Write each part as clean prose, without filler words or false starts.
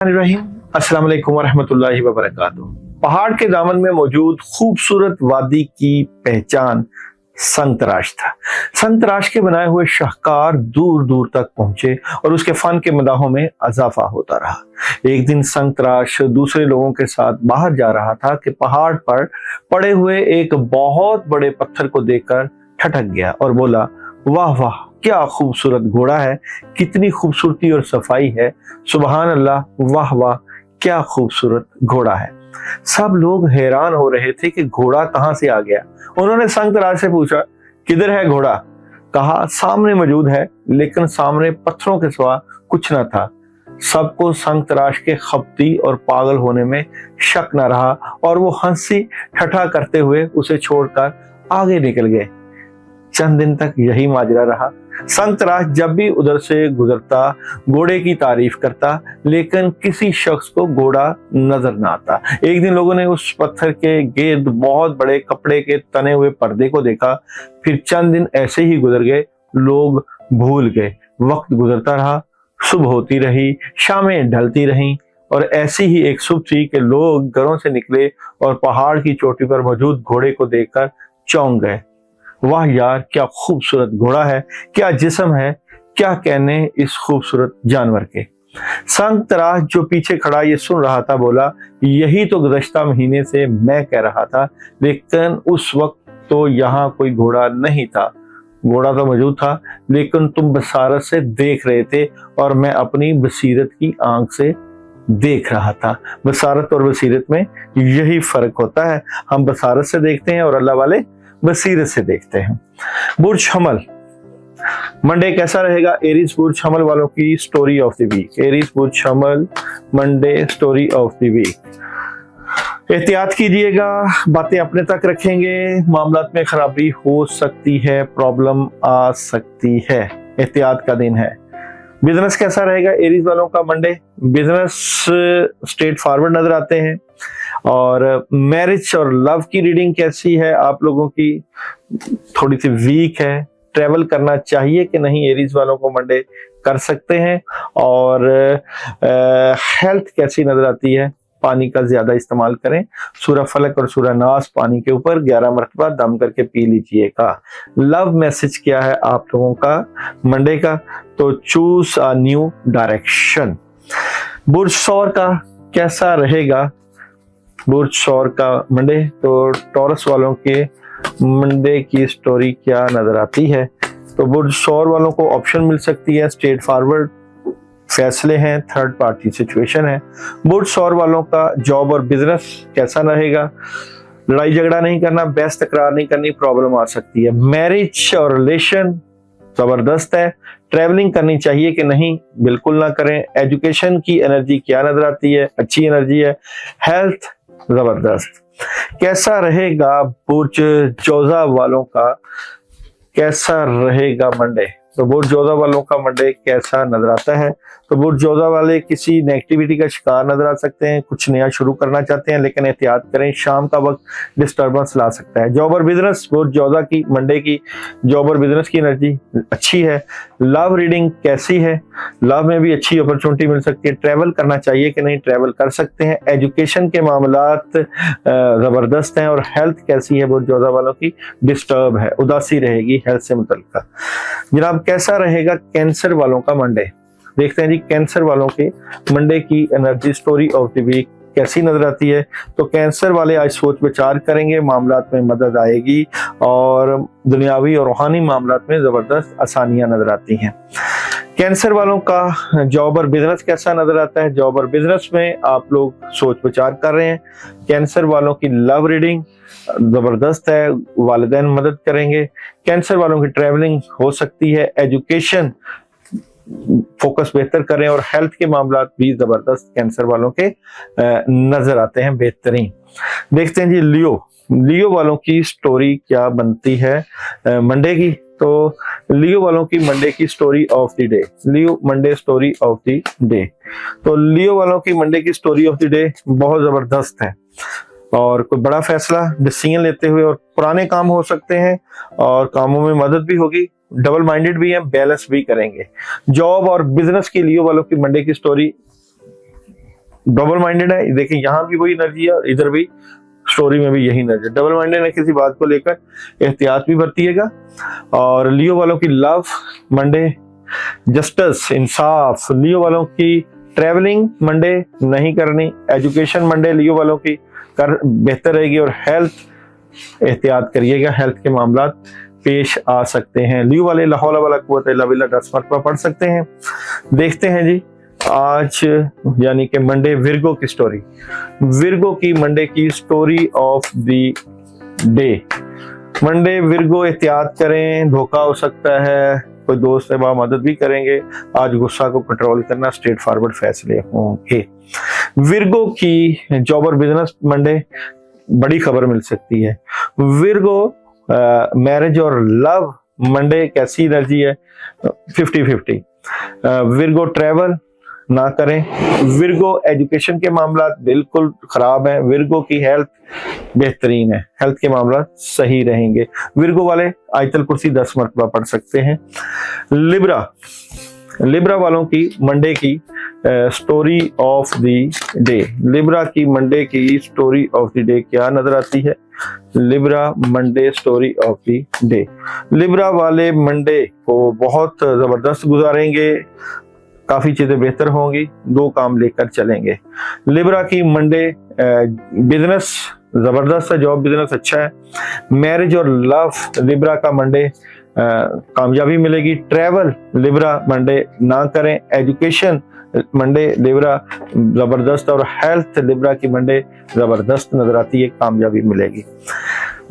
अस्सलाम वालेकुम वरहमतुल्लाहि वबरकातुहू। पहाड़ के दामन में मौजूद खूबसूरत वादी की पहचान संतराश था। संतराश के बनाए हुए शाहकार दूर दूर तक पहुंचे और उसके फन के मदाहों में इजाफा होता रहा। एक दिन संतराश दूसरे लोगों के साथ बाहर जा रहा था कि पहाड़ पर पड़े हुए एक बहुत बड़े पत्थर को देखकर ठटक गया और बोला, वाह वाह, क्या खूबसूरत घोड़ा है, कितनी खूबसूरती और सफाई है, सुबहान अल्लाह, वाह वाह, क्या खूबसूरत घोड़ा है। सब लोग हैरान हो रहे थे कि घोड़ा कहां से आ गया। उन्होंने संतराज से पूछा, किधर है घोड़ा? कहा, सामने मौजूद है, लेकिन सामने पत्थरों के सिवा कुछ न था। सबको संतराज के खपती और पागल होने में शक न रहा और वो हंसी ठठा करते हुए उसे छोड़कर आगे निकल गए। चंद दिन तक यही माजरा रहा। संतराज जब भी उधर से गुजरता घोड़े की तारीफ करता, लेकिन किसी शख्स को घोड़ा नजर न आता। एक दिन लोगों ने उस पत्थर के गिर्द बहुत बड़े कपड़े के तने हुए पर्दे को देखा। फिर चंद दिन ऐसे ही गुजर गए, लोग भूल गए। वक्त गुजरता रहा, सुबह होती रही, शामें ढलती रहीं और ऐसी ही एक सुबह थी कि लोग घरों से निकले और पहाड़ की चोटी पर मौजूद घोड़े को देखकर चौंक गए। वाह यार, क्या खूबसूरत घोड़ा है, क्या जिस्म है, क्या कहने इस खूबसूरत जानवर के। संतराज जो पीछे खड़ा ये सुन रहा था बोला, यही तो गुज़श्ता महीने से मैं कह रहा था, लेकिन उस वक्त तो यहाँ कोई घोड़ा नहीं था। घोड़ा तो मौजूद था, लेकिन तुम बसारत से देख रहे थे और मैं अपनी बसीरत की आंख से देख रहा था। बसारत और बसीरत में यही फर्क होता है। हम बसारत से देखते हैं और अल्लाह वाले बसीरत से देखते हैं। बुर्ज हमल मंडे कैसा रहेगा? एरीज बुर्ज हमल वालों की story of the week. Aries बुर्ज हमल Monday story of the week. एहतियात कीजिएगा, बातें अपने तक रखेंगे, मामलात में खराबी हो सकती है, प्रॉब्लम आ सकती है, एहतियात का दिन है। बिजनेस कैसा रहेगा एरीज वालों का मंडे? बिजनेस स्ट्रेट फॉरवर्ड नजर आते हैं। और मैरिज और लव की रीडिंग कैसी है आप लोगों की? थोड़ी सी वीक है। ट्रेवल करना चाहिए कि नहीं एरीज वालों को मंडे? कर सकते हैं। और हेल्थ कैसी नजर आती है? पानी का ज्यादा इस्तेमाल करें। सूरह फलक और सूरह नास पानी के ऊपर 11 मरतबा दम करके पी लीजिएगा। लव मैसेज क्या है आप लोगों का मंडे का? तो चूज अ न्यू डायरेक्शन। बुर्ज सौर का कैसा रहेगा? बुर्ज सौर का मंडे, तो टॉरस वालों के मंडे की स्टोरी क्या नजर आती है? तो बुर्ज सौर वालों को ऑप्शन मिल सकती है, स्ट्रेट फॉरवर्ड फैसले हैं, थर्ड पार्टी सिचुएशन है। बुर्ज सौर वालों का जॉब और बिजनेस कैसा रहेगा? लड़ाई झगड़ा नहीं करना, बहस तकरार नहीं करनी, प्रॉब्लम आ सकती है। मैरिज और रिलेशन जबरदस्त है। ट्रैवलिंग करनी चाहिए कि नहीं? बिल्कुल ना करें। एजुकेशन की एनर्जी क्या नजर आती है? अच्छी एनर्जी है। हेल्थ जबरदस्त। कैसा रहेगा बुर्ज जोजा वालों का? कैसा रहेगा मंडे? तो बुर्ज जोजा वालों का मंडे कैसा नजर आता है? तो बुर्ज जोजा वाले किसी नेगेटिविटी का शिकार नजर आ सकते हैं, कुछ नया शुरू करना चाहते हैं, लेकिन एहतियात करें, शाम का वक्त डिस्टर्बेंस ला सकता है। जॉब और बिजनेस, बुर्ज जोजा की मंडे की जॉब और बिजनेस की एनर्जी अच्छी है। लव रीडिंग कैसी है? लव में भी अच्छी अपॉर्चुनिटी मिल सकती है। ट्रैवल करना चाहिए कि नहीं? ट्रैवल कर सकते हैं। एजुकेशन के मामलात जबरदस्त हैं। और हेल्थ कैसी है बुर्ज जोजा वालों की? डिस्टर्ब है, उदासी रहेगी हेल्थ से मुतल्लिक। जनाब कैसा रहेगा कैंसर वालों का मंडे? देखते हैं जी कैंसर वालों के मंडे की energy story of the week कैसी नजर आती है। तो कैंसर वाले आज सोच विचार करेंगे, मामलात में मदद आएगी और दुनियावी और रूहानी मामलात में जबरदस्त आसानियां नजर आती हैं। कैंसर वालों का जॉब और बिजनेस कैसा नजर आता है? जॉब और बिजनेस में आप लोग सोच विचार कर रहे हैं। कैंसर वालों की लव रीडिंग जबरदस्त है, वालिदैन मदद करेंगे। कैंसर वालों की ट्रैवलिंग हो सकती है। एजुकेशन फोकस बेहतर करें और हेल्थ के मामलात भी जबरदस्त कैंसर वालों के नजर आते हैं, बेहतरीन। देखते हैं जी लियो वालों की स्टोरी क्या बनती है मंडे की। तो लियो वालों की मंडे की story of the day, Leo Monday story of the day. तो लियो वालों की मंडे की स्टोरी ऑफ द डे बहुत जबरदस्त है और कोई बड़ा फैसला डिसीजन लेते हुए, और पुराने काम हो सकते हैं और कामों में मदद भी होगी। डबल माइंडेड भी है, बैलेंस भी करेंगे। जॉब और बिजनेस के लियो वालों की मंडे की स्टोरी डबल माइंडेड है, देखिए यहाँ भी वही एनर्जी है, इधर भी स्टोरी में भी यही एनर्जी। डबल माइंडेड है, किसी बात को लेकर एहतियात भी बरतिएगा। और लियो वालों की लव मंडे, जस्टिस इंसाफ, लियो वालों की ट्रैवलिंग मंडे नहीं करनी, एजुकेशन मंडे लियो वालों की कर बेहतर रहेगी। और हेल्थ एहतियात करिएगा, हेल्थ के मामला पेश आ सकते हैं। लियो वाले ला हौला वला कुव्वता इल्ला बिल्लाह 10 मरतबा पढ़ सकते हैं। देखते हैं जी आज यानी कि मंडे विर्गो की स्टोरी, विर्गो की मंडे की story of the day. Monday Virgo एहतियात करें, धोखा हो सकता है, कोई दोस्त है वह मदद भी करेंगे। आज गुस्सा को कंट्रोल करना, स्ट्रेट फॉरवर्ड फैसले होंगे। विर्गो की जॉब और बिजनेस मंडे बड़ी खबर मिल सकती है। विर्गो मैरिज और लव मंडे कैसी एनर्जी है, 50-50। विर्गो ट्रैवल ना करें। विर्गो एजुकेशन के मामला बिल्कुल खराब है। विर्गो की हेल्थ बेहतरीन है, हेल्थ के मामला सही रहेंगे। विर्गो वाले आयतल कुर्सी 10 मरतबा पढ़ सकते हैं। लिब्रा, लिब्रा वालों की मंडे की story of the day, Libra की मंडे की स्टोरी ऑफ द डे क्या नजर आती है? Libra Monday story of the day, Libra वाले मंडे को बहुत जबरदस्त गुजारेंगे, काफी चीजें बेहतर होंगी, 2 काम लेकर चलेंगे। लिब्रा की मंडे बिजनेस जबरदस्त है, जॉब बिजनेस अच्छा है। मैरिज और लव लिब्रा का मंडे कामयाबी मिलेगी। ट्रैवल लिब्रा मंडे ना करें। एजुकेशन मंडे लिब्रा जबरदस्त, और हेल्थ लिब्रा की मंडे जबरदस्त नजर आती है, कामयाबी मिलेगी।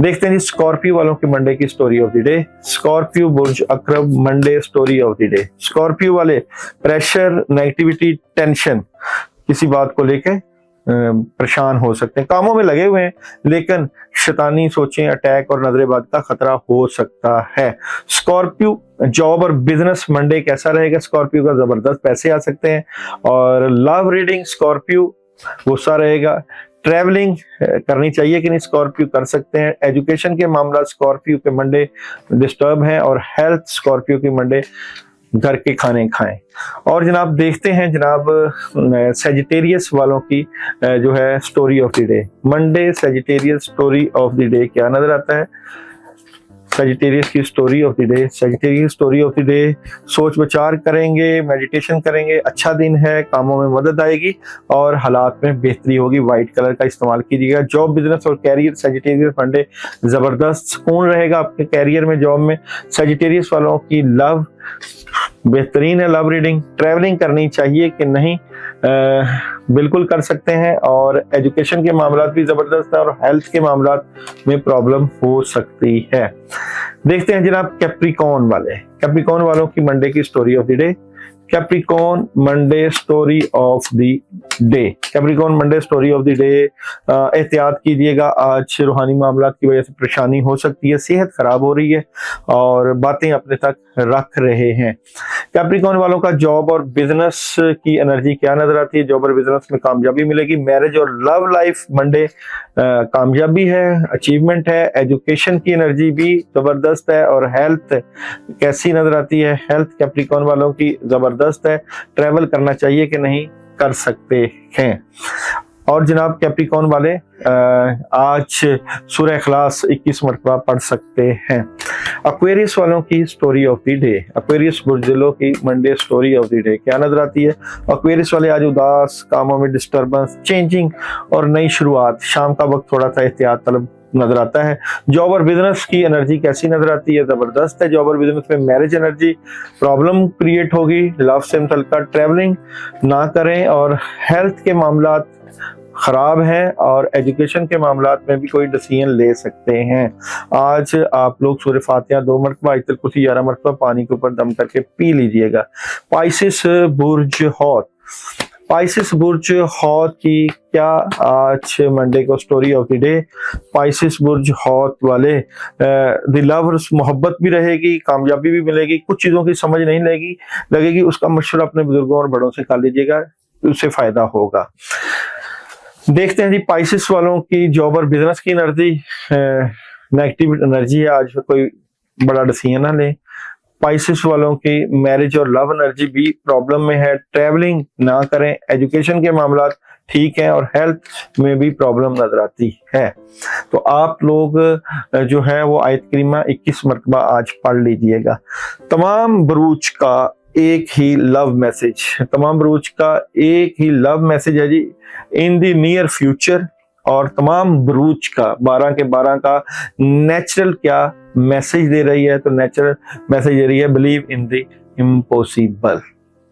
देखते हैं जी स्कॉर्पियो वालों के मंडे की story of the day. Scorpio बुर्ज अक्रब Monday story of the day. Scorpio वाले प्रेशर, नेगेटिविटी, टेंशन, किसी बात को लेके परेशान हो सकते हैं, कामों में लगे हुए हैं लेकिन शैतानी सोचें, अटैक और नजरेबाद का खतरा हो सकता है। स्कॉर्पियो जॉब और बिजनेस मंडे कैसा रहेगा? स्कॉर्पियो का जबरदस्त पैसे आ सकते हैं। और लव रीडिंग स्कॉर्पियो गुस्सा रहेगा। ट्रैवलिंग करनी चाहिए कि नहीं, स्कॉर्पियो कर सकते हैं। एजुकेशन के मामला स्कॉर्पियो के मंडे डिस्टर्ब हैं। और हेल्थ स्कॉर्पियो की मंडे घर के खाने खाएं। और जनाब देखते हैं जनाब सेजिटेरियस वालों की जो है story of the day. Monday Sagittarius story of the day क्या नजर आता है? सेजिटेरियस की story of the day, Sagittarius story of the day, सोच विचार करेंगे, मेडिटेशन करेंगे, अच्छा दिन है, कामों में मदद आएगी और हालात में बेहतरी होगी। व्हाइट कलर का इस्तेमाल कीजिएगा। जॉब बिजनेस और कैरियर सेजिटेरियस मंडे जबरदस्त सुकून रहेगा आपके कैरियर में, जॉब में। सेजिटेरियस वालों की लव बेहतरीन है, लव रीडिंग। ट्रैवलिंग करनी चाहिए कि नहीं, बिल्कुल कर सकते हैं। और एजुकेशन के मामला भी जबरदस्त है और हेल्थ के मामला में प्रॉब्लम हो सकती है। देखते हैं जनाब कैप्रिकॉर्न वाले, कैप्रिकॉर्न वालों की मंडे की story of the day. Capricorn Monday story of the day, Capricorn Monday story of the day. एहतियात कीजिएगा, आज रूहानी मामलात की वजह से परेशानी हो सकती है, सेहत खराब हो रही है और बातें अपने तक रख रहे हैं। कैप्रिकॉर्न वालों का जॉब और बिजनेस की एनर्जी क्या नजर आती है? जॉब और बिजनेस में कामयाबी मिलेगी। मैरिज और लव लाइफ मंडे कामयाबी है, अचीवमेंट है। एजुकेशन की एनर्जी भी जबरदस्त है। और हेल्थ कैसी नजर आती है? हेल्थ कैप्रिकॉर्न वालों की जबरदस्त है। ट्रैवल करना चाहिए कि नहीं, कर सकते हैं। और जनाब कैप्रिकॉर्न वाले आज सूरह इखलास 21 मरतबा पढ़ सकते हैं। एक्वेरियस वालों की story of the day, Aquarius बुर्जिलों की Monday story of the day क्या नजर आती है? एक्वेरियस वाले आज उदास, कामों में डिस्टर्बेंस, चेंजिंग और नई शुरुआत। शाम का वक्त थोड़ा सा एहतियात तलब नजर आता है। जॉब और बिजनेस की एनर्जी कैसी नजर आती है? जबरदस्त है। जॉब और बिजनेस में मैरिज एनर्जी, प्रॉब्लम क्रिएट होगी, लव से मुतल्लिका। ट्रैवलिंग ना करें। और हेल्थ के मामला खराब है और एजुकेशन के मामलात में भी कोई डिसीजन ले सकते हैं। आज आप लोग सूरह फातिहा 2 मरतबा, आयतुल कुर्सी 11 मरतबा पानी के ऊपर दम करके पी लीजिएगा। पाइसिस बुर्ज हौत, पाइसिस बुर्ज हौत की क्या आज मंडे को story of the day? Pisces बुर्ज हौत वाले द लवर्स, मोहब्बत भी रहेगी, कामयाबी भी मिलेगी। कुछ चीजों की समझ नहीं लगेगी, उसका मशवरा अपने बुजुर्गों और बड़ों से कर लीजिएगा, उससे फायदा होगा। देखते हैं जी पाइसिस वालों की जॉब और बिजनेस की एनर्जी, नेगेटिव एनर्जी है। आज कोई बड़ा डिसीजन ना ले, स्पाइसेस वालों की मैरिज और लव एनर्जी भी प्रॉब्लम में है, ट्रैवलिंग ना करें, एजुकेशन के मामला ठीक है और हेल्थ में भी प्रॉब्लम नजर आती है। तो आप लोग जो है वो आयत करीमा 21 मरतबा आज पढ़ लीजिएगा। तमाम बरूज का एक ही लव मैसेज, तमाम बरूज का एक ही लव मैसेज है जी, इन द नियर फ्यूचर। और तमाम बरूज का 12 के 12 का नेचुरल क्या मैसेज दे रही है, तो नेचुरल मैसेज दे रही है, बिलीव इन द इम्पॉसिबल।